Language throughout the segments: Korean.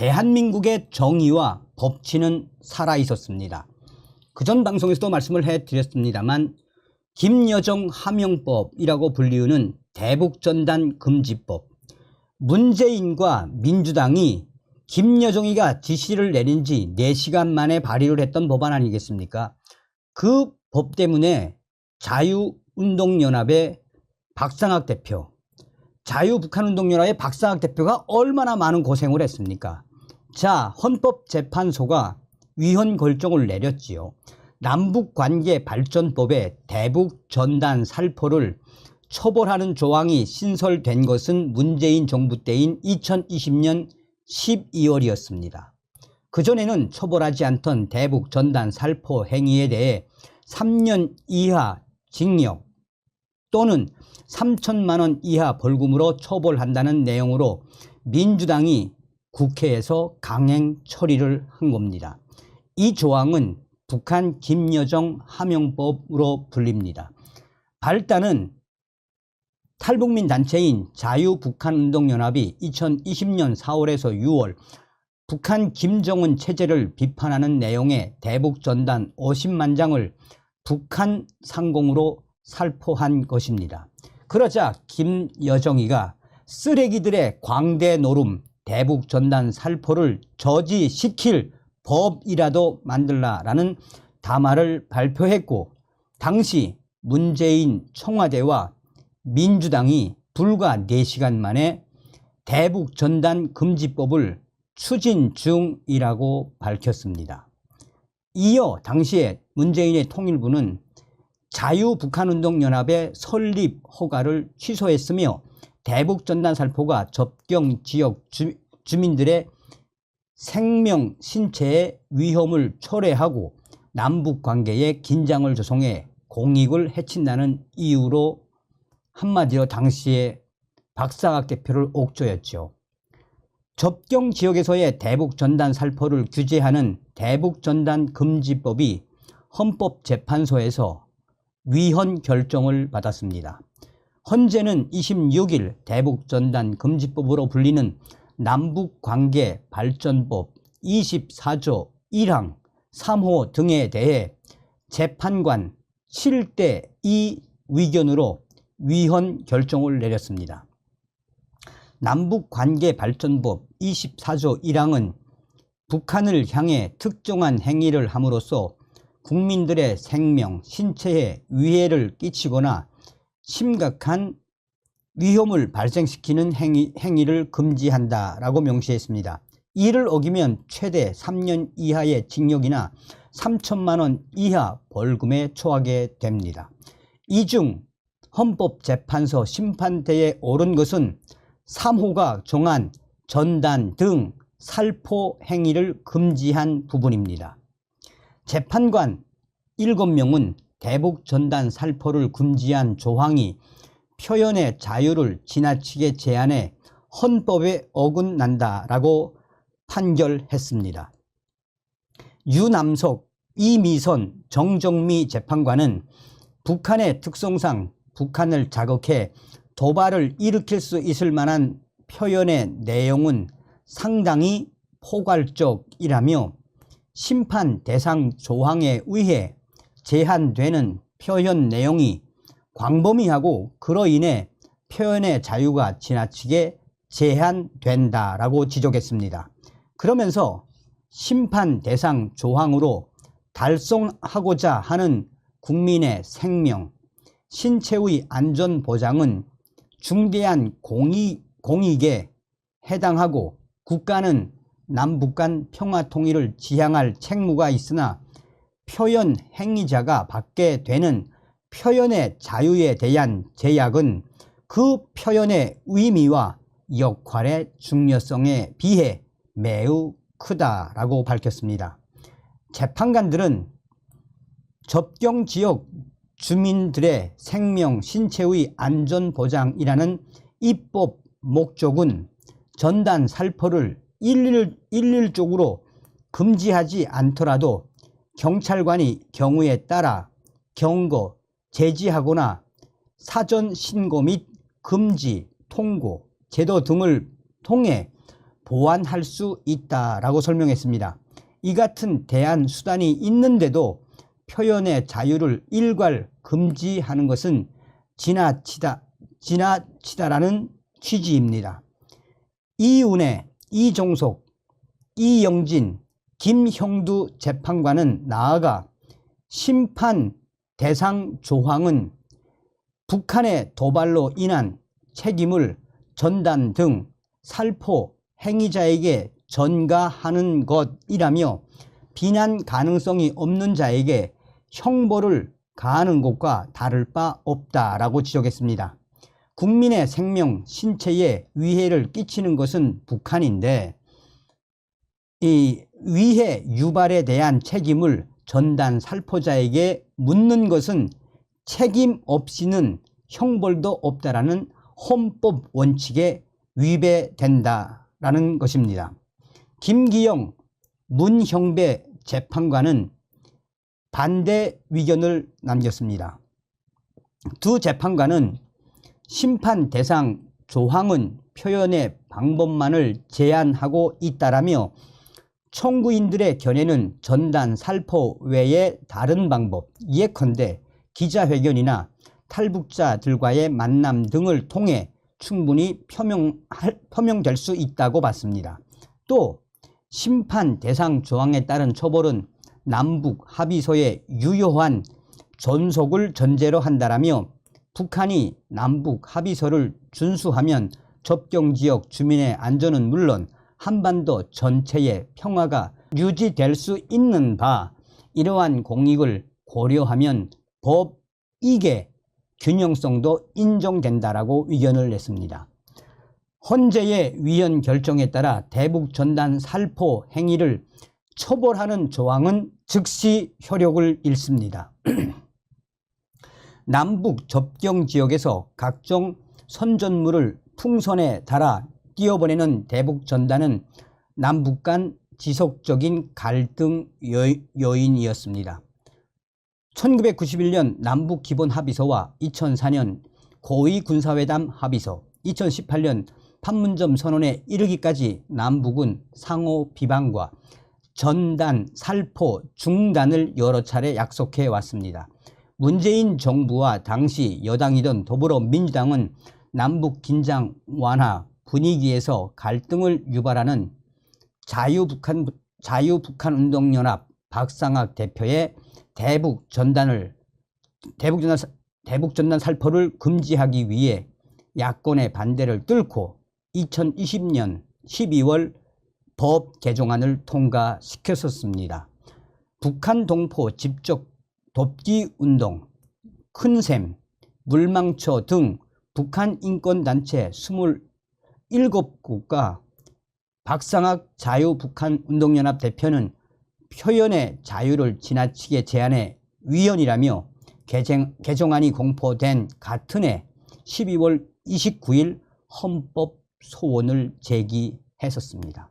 대한민국의 정의와 법치는 살아있었습니다. 그전 방송에서도 말씀을 해드렸습니다만 김여정 하명법이라고 불리우는 대북전단 금지법, 문재인과 민주당이 김여정이가 지시를 내린 지 4시간 만에 발의를 했던 법안 아니겠습니까? 그 법 때문에 자유운동연합의 박상학 대표, 자유북한운동연합의 박상학 대표가 얼마나 많은 고생을 했습니까? 자, 헌법재판소가 위헌 결정을 내렸지요. 남북관계발전법에 대북전단 살포를 처벌하는 조항이 신설된 것은 문재인 정부 때인 2020년 12월이었습니다. 그전에는 처벌하지 않던 대북전단 살포 행위에 대해 3년 이하 징역 또는 3천만 원 이하 벌금으로 처벌한다는 내용으로 민주당이 국회에서 강행 처리를 한 겁니다. 이 조항은 북한 김여정 하명법으로 불립니다. 발단은 탈북민 단체인 자유북한운동연합이 2020년 4월에서 6월 북한 김정은 체제를 비판하는 내용의 대북전단 50만 장을 북한 상공으로 살포한 것입니다. 그러자 김여정이가 쓰레기들의 광대 노름 대북전단 살포를 저지시킬 법이라도 만들라라는 담화를 발표했고, 당시 문재인 청와대와 민주당이 불과 4시간 만에 대북전단 금지법을 추진 중이라고 밝혔습니다. 이어 당시에 문재인의 통일부는 자유북한운동연합의 설립 허가를 취소했으며 대북전단 살포가 접경 지역 주민들의 생명, 신체의 위험을 초래하고 남북관계에 긴장을 조성해 공익을 해친다는 이유로 한마디로 당시에 박상학 대표를 옥죄었죠. 접경 지역에서의 대북전단 살포를 규제하는 대북전단 금지법이 헌법재판소에서 위헌 결정을 받았습니다. 헌재는 26일 대북전단 금지법으로 불리는 남북관계발전법 24조 1항 3호 등에 대해 재판관 7대2 의견으로 위헌 결정을 내렸습니다. 남북관계발전법 24조 1항은 북한을 향해 특정한 행위를 함으로써 국민들의 생명, 신체에 위해를 끼치거나 심각한 위험을 발생시키는 행위를 금지한다라고 명시했습니다. 이를 어기면 최대 3년 이하의 징역이나 3천만 원 이하 벌금에 처하게 됩니다. 이 중 헌법재판소 심판대에 오른 것은 3호가 정한 전단 등 살포 행위를 금지한 부분입니다. 재판관 7명은 대북전단 살포를 금지한 조항이 표현의 자유를 지나치게 제한해 헌법에 어긋난다라고 판결했습니다. 유남석, 이미선, 정정미 재판관은 북한의 특성상 북한을 자극해 도발을 일으킬 수 있을 만한 표현의 내용은 상당히 포괄적이라며 심판 대상 조항에 의해 제한되는 표현 내용이 광범위하고 그로 인해 표현의 자유가 지나치게 제한된다라고 지적했습니다. 그러면서 심판 대상 조항으로 달성하고자 하는 국민의 생명, 신체의 안전 보장은 중대한 공익에 해당하고 국가는 남북 간 평화 통일을 지향할 책무가 있으나 표현 행위자가 받게 되는 표현의 자유에 대한 제약은 그 표현의 의미와 역할의 중요성에 비해 매우 크다라고 밝혔습니다. 재판관들은 접경 지역 주민들의 생명, 신체의 안전 보장이라는 입법 목적은 전단 살포를 일률적으로 금지하지 않더라도 경찰관이 경우에 따라 경고, 제지하거나 사전 신고 및 금지, 통고, 제도 등을 통해 보완할 수 있다라고 설명했습니다. 이 같은 대안 수단이 있는데도 표현의 자유를 일괄 금지하는 것은 지나치다라는 취지입니다. 이운혜, 이종석, 이영진, 김형두 재판관은 나아가 심판 대상 조항은 북한의 도발로 인한 책임을 전단 등 살포 행위자에게 전가하는 것이라며 비난 가능성이 없는 자에게 형벌을 가하는 것과 다를 바 없다라고 지적했습니다. 국민의 생명, 신체에 위해를 끼치는 것은 북한인데 이 위해 유발에 대한 책임을 전단 살포자에게 묻는 것은 책임 없이는 형벌도 없다라는 헌법 원칙에 위배된다라는 것입니다. 김기영, 문형배 재판관은 반대 의견을 남겼습니다. 두 재판관은 심판 대상 조항은 표현의 방법만을 제한하고 있다라며 청구인들의 견해는 전단 살포 외에 다른 방법, 예컨대 기자회견이나 탈북자들과의 만남 등을 통해 충분히 표명될 수 있다고 봤습니다. 또 심판 대상 조항에 따른 처벌은 남북 합의서의 유효한 존속을 전제로 한다라며 북한이 남북 합의서를 준수하면 접경지역 주민의 안전은 물론 한반도 전체의 평화가 유지될 수 있는 바 이러한 공익을 고려하면 법익의 균형성도 인정된다라고 의견을 냈습니다. 헌재의 위헌 결정에 따라 대북 전단 살포 행위를 처벌하는 조항은 즉시 효력을 잃습니다. 남북 접경 지역에서 각종 선전물을 풍선에 달아 띄워보내는 대북 전단은 남북 간 지속적인 갈등 요인이었습니다. 1991년 남북 기본 합의서와 2004년 고위 군사회담 합의서, 2018년 판문점 선언에 이르기까지 남북은 상호 비방과 전단 살포 중단을 여러 차례 약속해 왔습니다. 문재인 정부와 당시 여당이던 더불어민주당은 남북 긴장 완화 분위기에서 갈등을 유발하는 자유북한운동연합 박상학 대표의 대북전단 살포를 금지하기 위해 야권의 반대를 뚫고 2020년 12월 법 개정안을 통과시켰었습니다. 북한 동포 집적 돕기 운동, 큰샘, 물망초 등 북한 인권단체 27곳과 박상학 자유북한운동연합 대표는 표현의 자유를 지나치게 제한해 위헌이라며 개정안이 공포된 같은 해 12월 29일 헌법 소원을 제기했었습니다.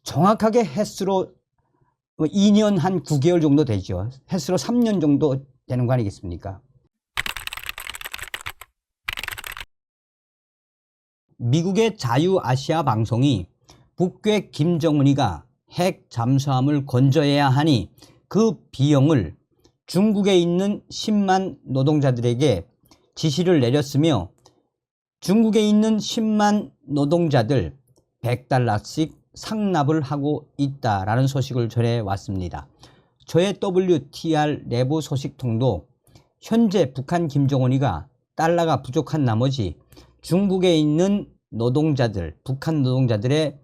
정확하게 횟수로 2년 한 9개월 정도 되죠. 횟수로 3년 정도 되는 거 아니겠습니까? 미국의 자유아시아 방송이 북괴 김정은이가 핵 잠수함을 건져야 하니 그 비용을 중국에 있는 10만 노동자들에게 지시를 내렸으며 중국에 있는 10만 노동자들 100달러씩 상납을 하고 있다라는 소식을 전해왔습니다. 저의 WTR 내부 소식통도 현재 북한 김정은이가 달러가 부족한 나머지 중국에 있는 노동자들, 북한 노동자들의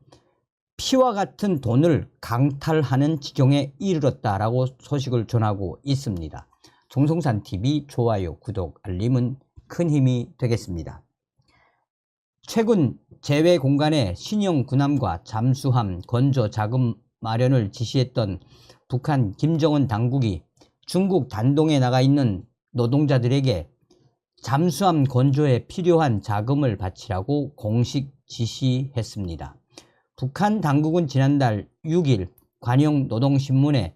피와 같은 돈을 강탈하는 지경에 이르렀다라고 소식을 전하고 있습니다. 종성산TV 좋아요, 구독, 알림은 큰 힘이 되겠습니다. 최근 제외 공간에 신형 군함과 잠수함 건조 자금 마련을 지시했던 북한 김정은 당국이 중국 단동에 나가 있는 노동자들에게 잠수함 건조에 필요한 자금을 바치라고 공식 지시했습니다. 북한 당국은 지난달 6일 관영 노동신문에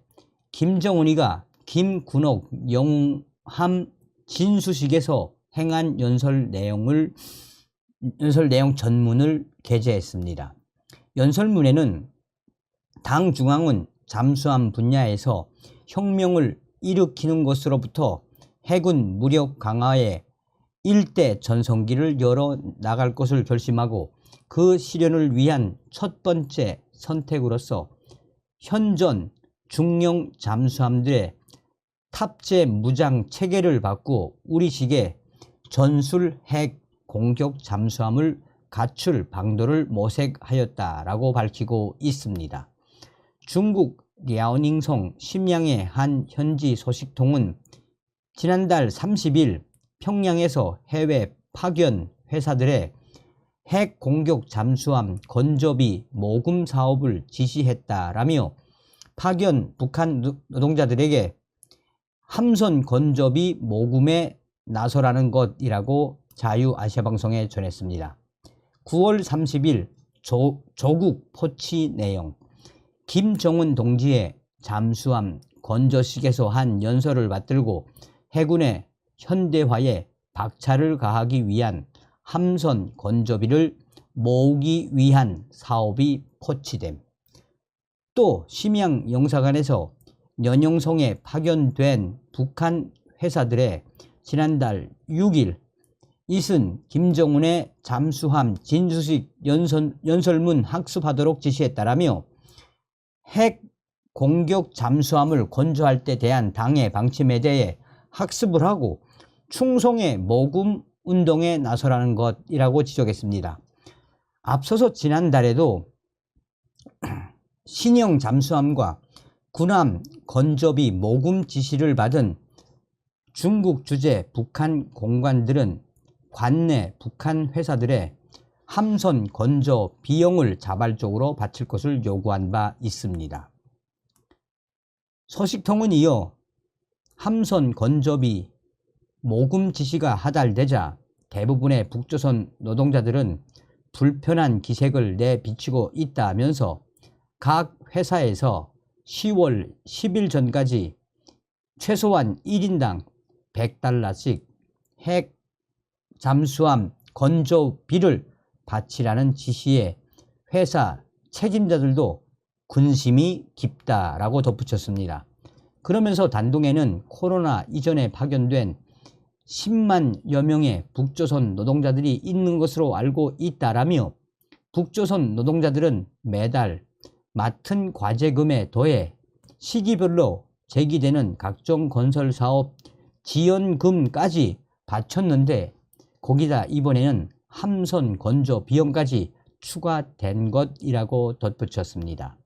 김정은이가 김군옥 영함 진수식에서 행한 연설 내용 전문을 게재했습니다. 연설문에는 당 중앙은 잠수함 분야에서 혁명을 일으키는 것으로부터 해군 무력 강화에 일대 전성기를 열어 나갈 것을 결심하고 그 실현을 위한 첫 번째 선택으로서 현존 중형 잠수함들의 탑재 무장 체계를 바꾸어 우리식의 전술 핵 공격 잠수함을 갖출 방도를 모색하였다라고 밝히고 있습니다. 중국 랴오닝성 심양의 한 현지 소식통은 지난달 30일 평양에서 해외 파견 회사들의 핵 공격 잠수함 건조비 모금 사업을 지시했다라며 파견 북한 노동자들에게 함선 건조비 모금에 나서라는 것이라고 자유아시아방송에 전했습니다. 9월 30일 조국 포치 내용. 김정은 동지의 잠수함 건조식에서 한 연설을 받들고 해군의 현대화에 박차를 가하기 위한 함선 건조비를 모으기 위한 사업이 포치됨. 또 심양 영사관에서 연영성에 파견된 북한 회사들의 지난달 6일 이슨 김정은의 잠수함 진수식 연설문 학습하도록 지시했다라며 핵 공격 잠수함을 건조할 때 대한 당의 방침에 대해 학습을 하고 충성의 모금 운동에 나서라는 것이라고 지적했습니다. 앞서서 지난달에도 신형 잠수함과 군함 건조비 모금 지시를 받은 중국 주재 북한 공관들은 관내 북한 회사들의 함선 건조 비용을 자발적으로 바칠 것을 요구한 바 있습니다. 소식통은 이어 함선 건조비 모금 지시가 하달되자 대부분의 북조선 노동자들은 불편한 기색을 내비치고 있다면서 각 회사에서 10월 10일 전까지 최소한 1인당 $100씩 핵 잠수함 건조비를 바치라는 지시에 회사 책임자들도 군심이 깊다라고 덧붙였습니다. 그러면서 단동에는 코로나 이전에 파견된 10만여 명의 북조선 노동자들이 있는 것으로 알고 있다라며 북조선 노동자들은 매달 맡은 과제금에 더해 시기별로 제기되는 각종 건설사업 지원금까지 바쳤는데 거기다 이번에는 함선 건조 비용까지 추가된 것이라고 덧붙였습니다.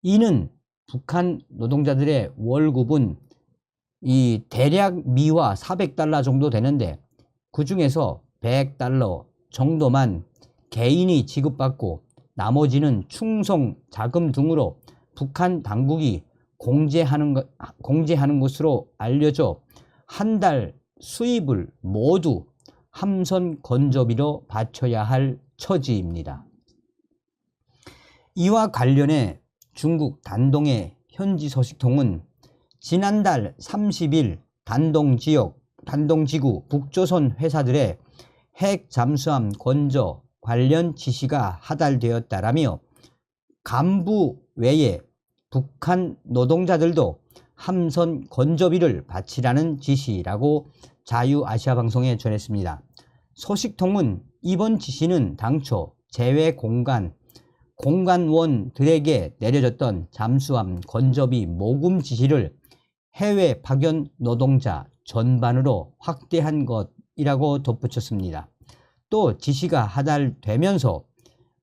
이는 북한 노동자들의 월급은 대략 미화 $400 정도 되는데 그 중에서 $100 정도만 개인이 지급받고 나머지는 충성 자금 등으로 북한 당국이 공제하는 것으로 알려져 한 달 수입을 모두 함선 건조비로 바쳐야 할 처지입니다. 이와 관련해 중국 단동의 현지 소식통은 지난달 30일 단동지구 북조선 회사들의 핵 잠수함 건조 관련 지시가 하달되었다라며 간부 외에 북한 노동자들도 함선 건조비를 바치라는 지시라고 자유아시아방송에 전했습니다. 소식통은 이번 지시는 당초 제외 공관원들에게 내려졌던 잠수함 건조비 모금 지시를 해외 파견 노동자 전반으로 확대한 것이라고 덧붙였습니다. 또 지시가 하달되면서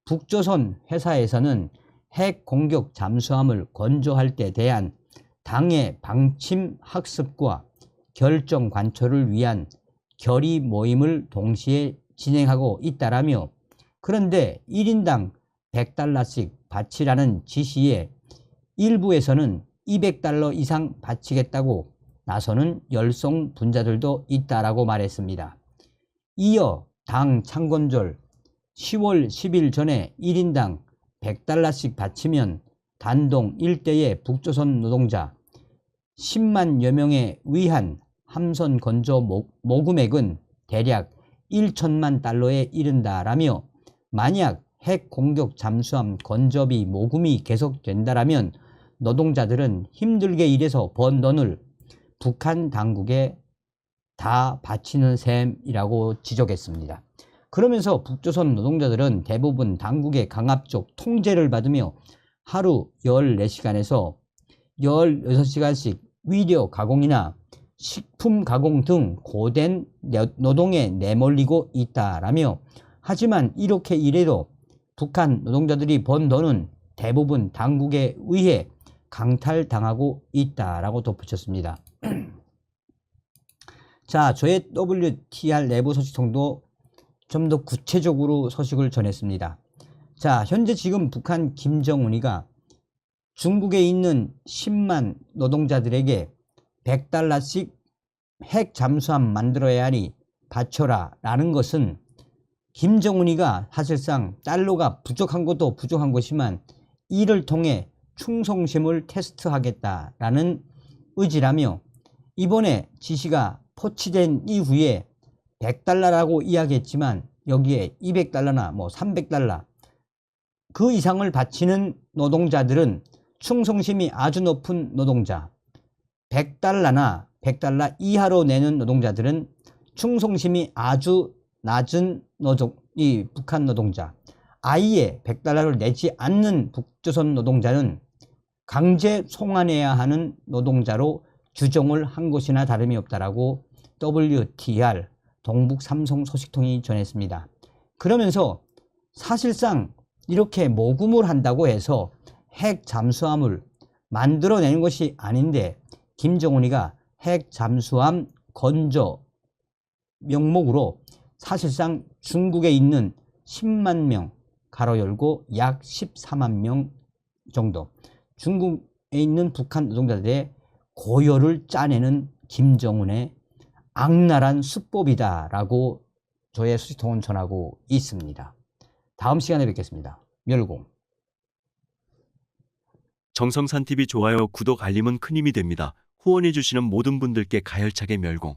북조선 회사에서는 핵 공격 잠수함을 건조할 때 대한 당의 방침 학습과 결정 관철을 위한 결의 모임을 동시에 진행하고 있다라며 그런데 1인당 $100씩 바치라는 지시에 일부에서는 $200 이상 바치겠다고 나서는 열성 분자들도 있다라고 말했습니다. 이어 당 창건절 10월 10일 전에 1인당 $100씩 바치면 단동 일대의 북조선 노동자 10만여 명에 의한 함선 건조 모금액은 대략 $1,000만 달러에 이른다라며 만약 핵 공격 잠수함 건조비 모금이 계속된다라면 노동자들은 힘들게 일해서 번 돈을 북한 당국에 다 바치는 셈이라고 지적했습니다. 그러면서 북조선 노동자들은 대부분 당국의 강압적 통제를 받으며 하루 14시간에서 16시간씩 위료 가공이나 식품 가공 등 고된 노동에 내몰리고 있다라며, 하지만 이렇게 일해도 북한 노동자들이 번 돈은 대부분 당국에 의해 강탈당하고 있다라고 덧붙였습니다. 자, 저의 WTR 내부 소식통도 좀 더 구체적으로 소식을 전했습니다. 자, 현재 지금 북한 김정은이가 중국에 있는 10만 노동자들에게 $100씩 핵 잠수함 만들어야 하니 바쳐라 라는 것은 김정은이가 사실상 달러가 부족한 것도 부족한 것이지만 이를 통해 충성심을 테스트하겠다라는 의지라며, 이번에 지시가 포치된 이후에 $100라고 이야기했지만 여기에 $200나 뭐 $300 그 이상을 바치는 노동자들은 충성심이 아주 높은 노동자, $100나 $100 이하로 내는 노동자들은 충성심이 아주 낮은 이 북한 노동자, 아예 $100를 내지 않는 북조선 노동자는 강제 송환해야 하는 노동자로 규정을 한 것이나 다름이 없다라고 WTR 동북 삼성 소식통이 전했습니다. 그러면서 사실상 이렇게 모금을 한다고 해서 핵 잠수함을 만들어내는 것이 아닌데, 김정은이가 핵 잠수함 건조 명목으로 사실상 중국에 있는 10만 명 가로 열고 약 14만 명 정도 중국에 있는 북한 노동자들의 고열을 짜내는 김정은의 악랄한 수법이다라고 저의 소식통은 전하고 있습니다. 다음 시간에 뵙겠습니다. 멸공. 정성산TV 좋아요, 구독, 알림은 큰 힘이 됩니다. 후원해주시는 모든 분들께 가열차게 멸공.